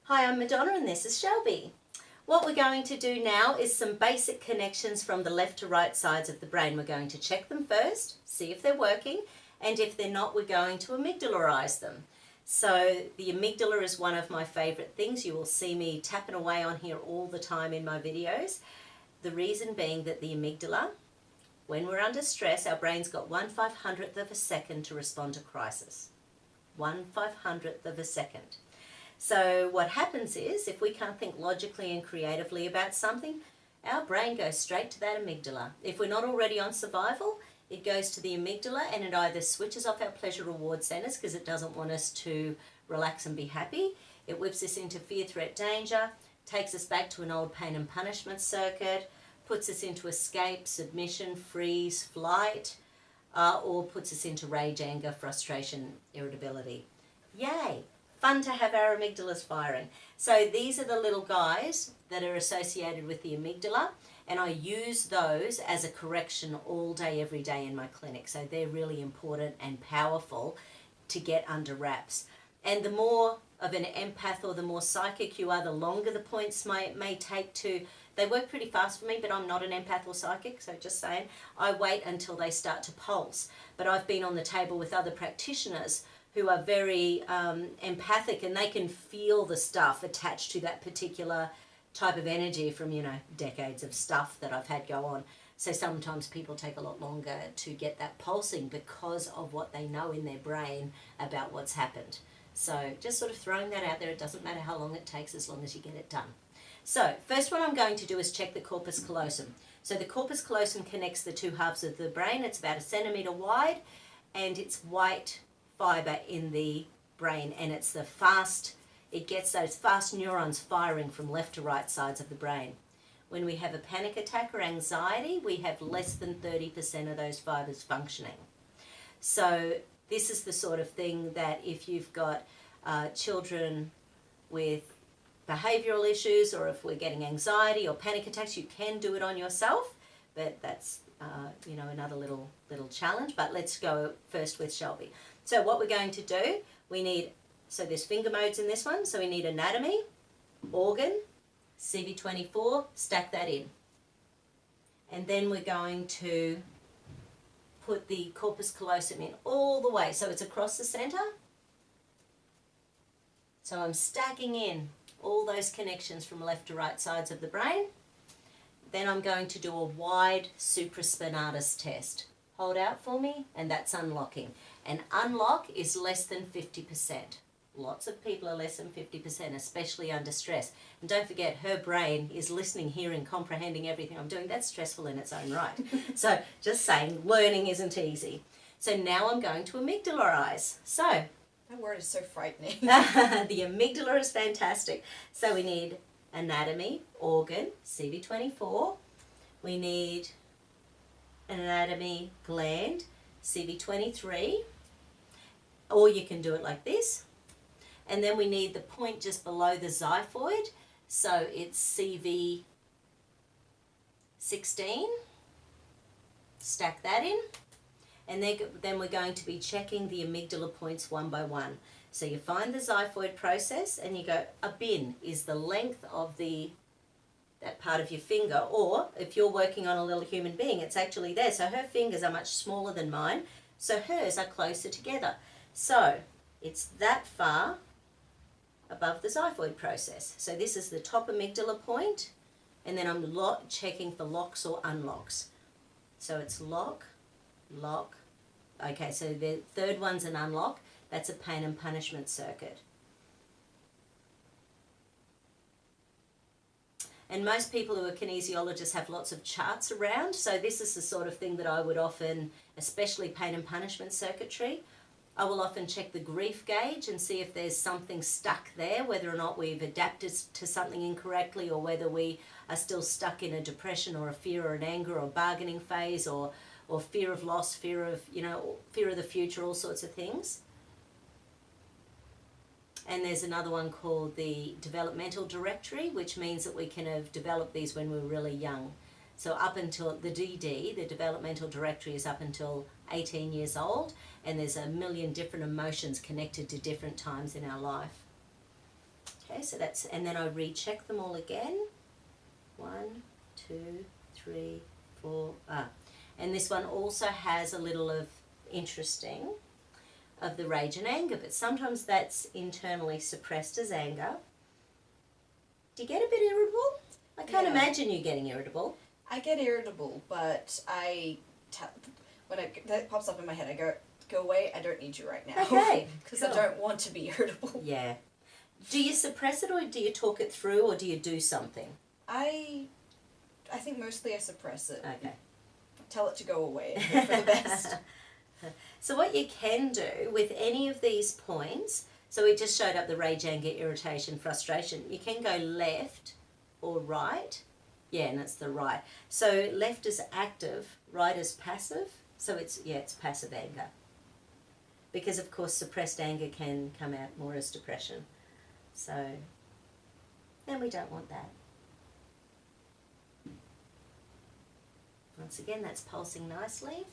Hi, I'm Madonna and this is Shelby. What we're going to do now is some basic connections from the left to right sides of the brain. We're going to check them first, see if they're working, and if they're not, we're going to amygdalarize them. So the amygdala is one of my favorite things. You will see me tapping away on here all the time in my videos. The reason being that the amygdala, when we're under stress, our brain's got 1/500th of a second to respond to crisis. 1/500th of a second. So what happens is, if we can't think logically and creatively about something, our brain goes straight to that amygdala. If we're not already on survival, it goes to the amygdala and it either switches off our pleasure reward centers because it doesn't want us to relax and be happy. It whips us into fear, threat, danger, takes us back to an old pain and punishment circuit, puts us into escape, submission, freeze, flight, or puts us into rage, anger, frustration, irritability. Yay! Fun to have our amygdalas firing. So these are the little guys that are associated with the amygdala, and I use those as a correction all day, every day in my clinic. So they're really important and powerful to get under wraps. And the more of an empath or the more psychic you are, the longer the points may take to, they work pretty fast for me, but I'm not an empath or psychic, so just saying, I wait until they start to pulse. But I've been on the table with other practitioners who are very empathic, and they can feel the stuff attached to that particular type of energy from, decades of stuff that I've had go on. So sometimes people take a lot longer to get that pulsing because of what they know in their brain about what's happened. So just sort of throwing that out there. It doesn't matter how long it takes as long as you get it done. So first one I'm going to do is check the corpus callosum. So the corpus callosum connects the two halves of the brain. It's about 1 centimetre wide and it's white fibre in the brain, and it gets those fast neurons firing from left to right sides of the brain. When we have a panic attack or anxiety, we have less than 30% of those fibres functioning. So this is the sort of thing that if you've got children with behavioural issues, or if we're getting anxiety or panic attacks, you can do it on yourself, but that's another little challenge. But let's go first with Shelby. So what we're going to do, so there's finger modes in this one, so we need anatomy, organ, CV24, stack that in. And then we're going to put the corpus callosum in all the way, so it's across the centre. So I'm stacking in all those connections from left to right sides of the brain. Then I'm going to do a wide supraspinatus test. Hold out for me, and that's unlocking. And unlock is less than 50%. Lots of people are less than 50%, especially under stress. And don't forget, her brain is listening, hearing, comprehending everything I'm doing. That's stressful in its own right. So just saying, learning isn't easy. So now I'm going to amygdalarize. So that word is so frightening. the amygdala is fantastic. So we need anatomy, organ, CV24. We need anatomy, gland, CV23. Or you can do it like this. And then we need the point just below the xiphoid. So it's CV16. Stack that in. And then we're going to be checking the amygdala points one by one. So you find the xiphoid process and you go, a bin is the length of that part of your finger, or if you're working on a little human being, it's actually there. So her fingers are much smaller than mine, so hers are closer together. So it's that far above the xiphoid process. So this is the top amygdala point, and then I'm checking for locks or unlocks. So it's lock, lock. Okay, so the third one's an unlock. That's a pain and punishment circuit. And most people who are kinesiologists have lots of charts around, so this is the sort of thing that I would often, especially pain and punishment circuitry, I will often check the grief gauge and see if there's something stuck there, whether or not we've adapted to something incorrectly, or whether we are still stuck in a depression or a fear or an anger or bargaining phase, or fear of loss, fear of the future, all sorts of things. And there's another one called the developmental directory, which means that we can have developed these when we were really young. So up until the DD, the developmental directory, is up until 18 years old, and there's a million different emotions connected to different times in our life. Okay. Okay, so that's, and then I recheck them all again. 1, 2, 3, 4. And this one also has a little of interesting of the rage and anger, but sometimes that's internally suppressed as anger. Do you get a bit irritable? I can't imagine you getting irritable. I get irritable, but when that pops up in my head, I go away, I don't need you right now. Okay. Because I don't want to be irritable. Yeah. Do you suppress it, or do you talk it through, or do you do something? I think mostly I suppress it. Okay. Tell it to go away and hope for the best. So what you can do with any of these points, so we just showed up the rage, anger, irritation, frustration. You can go left or right. Yeah, and it's the right. So left is active, right is passive. So it's passive anger. Because of course suppressed anger can come out more as depression. So then we don't want that. Once again, that's pulsing nicely.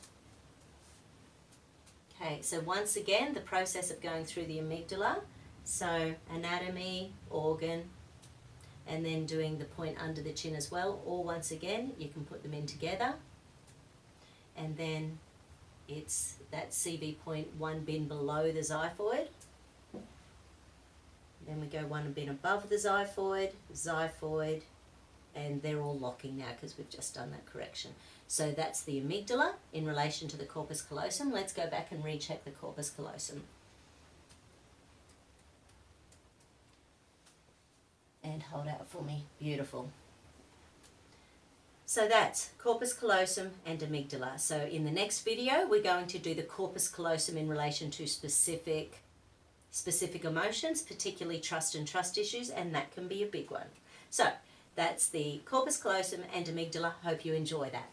Okay, so once again, the process of going through the amygdala. So anatomy, organ, and then doing the point under the chin as well. Or once again, you can put them in together. And then it's that CV point 1 bin below the xiphoid. Then we go 1 bin above the xiphoid, and they're all locking now because we've just done that correction. So that's the amygdala in relation to the corpus callosum. Let's go back and recheck the corpus callosum. And hold out for me. Beautiful. So that's corpus callosum and amygdala. So in the next video, we're going to do the corpus callosum in relation to specific emotions, particularly trust and trust issues, and that can be a big one. So that's the corpus callosum and amygdala. Hope you enjoy that.